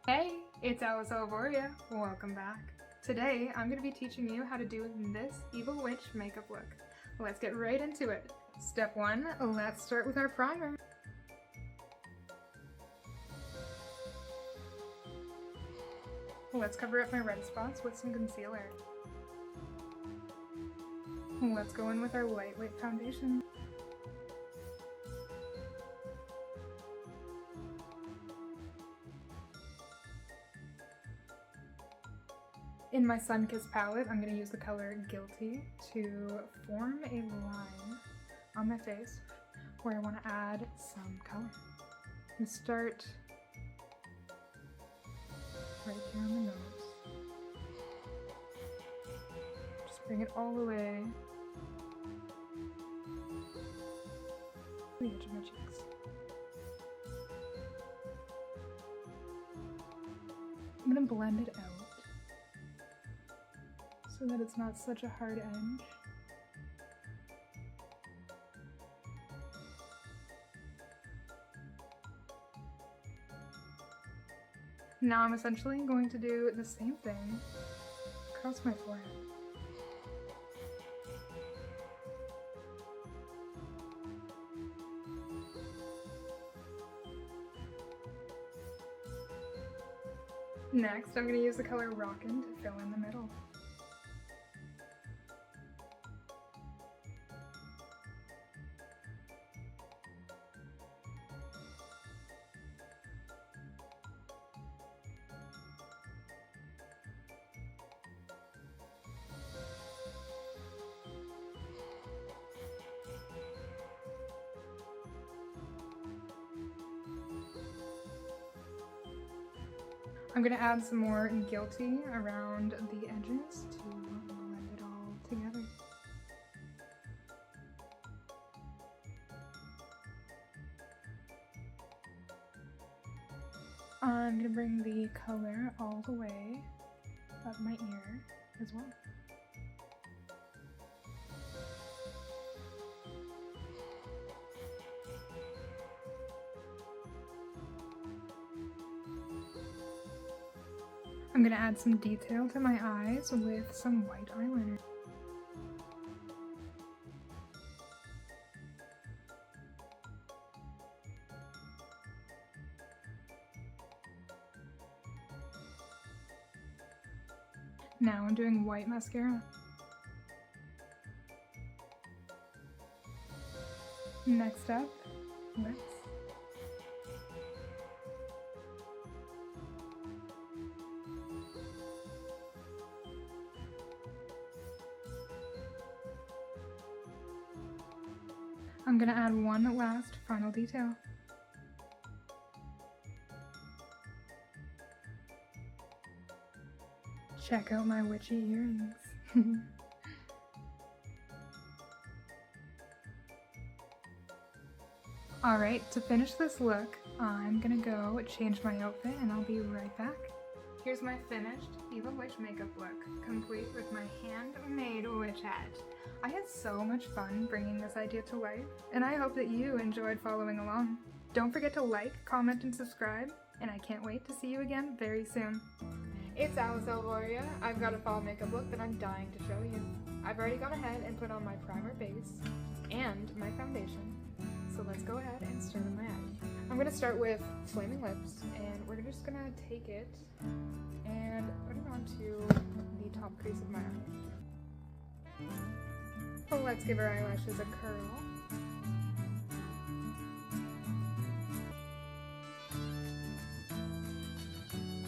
Hey, it's Alice Alvoria. Welcome back. Today, I'm going to be teaching you how to do this Evil Witch makeup look. Let's get right into it. Step 1, let's start with our primer. Let's cover up my red spots with some concealer. Let's go in with our lightweight foundation. In my Sunkissed palette, I'm going to use the color Guilty to form a line on my face where I want to add some color. And start right here on the nose. Just bring it all the way to the edge of my cheeks. I'm going to blend it out so that it's not such a hard edge. Now I'm essentially going to do the same thing across my forehead. Next, I'm going to use the color Rockin to fill in the middle. I'm going to add some more Guilty around the edges to blend it all together. I'm going to bring the color all the way up my ear as well. I'm going to add some detail to my eyes with some white eyeliner. Now I'm doing white mascara. Next up, lips. I'm going to add one last final detail. Check out my witchy earrings. Alright, to finish this look, I'm gonna go change my outfit and I'll be right back. Here's my finished Evil Witch makeup look, complete with my handmade witch hat. I had so much fun bringing this idea to life, and I hope that you enjoyed following along. Don't forget to like, comment, and subscribe, and I can't wait to see you again very soon. It's Alice Alvoria. I've got a fall makeup look that I'm dying to show you. I've already gone ahead and put on my primer base and my foundation, so let's go ahead and start with my eyes. I'm going to start with Flaming Lips, and we're just going to take it and put it onto the top crease of my eye. So let's give our eyelashes a curl.